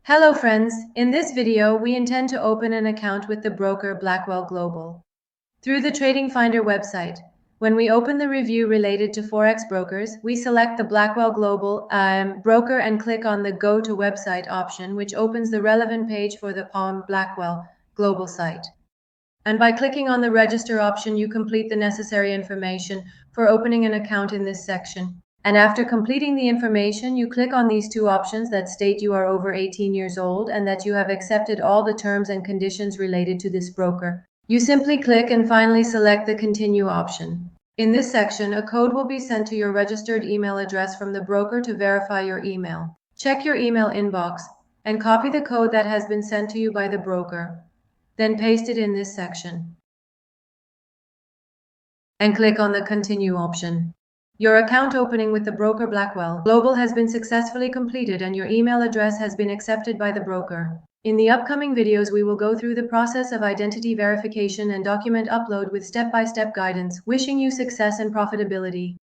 Hello friends, in this video we intend to open an account with the broker Blackwell Global through the TradingFinder website. When we open the review related to Forex brokers, we select the Blackwell Global broker and click on the Go to Website option, which opens the relevant page for the Blackwell Global site. And by clicking on the Register option, you complete the necessary information for opening an account in this section. And after completing the information, you click on these two options that state you are over 18 years old and that you have accepted all the terms and conditions related to this broker. You simply click and finally select the Continue option. In this section, a code will be sent to your registered email address from the broker to verify your email. Check your email inbox and copy the code that has been sent to you by the broker. Then paste it in this section and click on the Continue option. Your account opening with the broker Blackwell Global has been successfully completed and your email address has been accepted by the broker. In the upcoming videos, we will go through the process of identity verification and document upload with step-by-step guidance, wishing you success and profitability.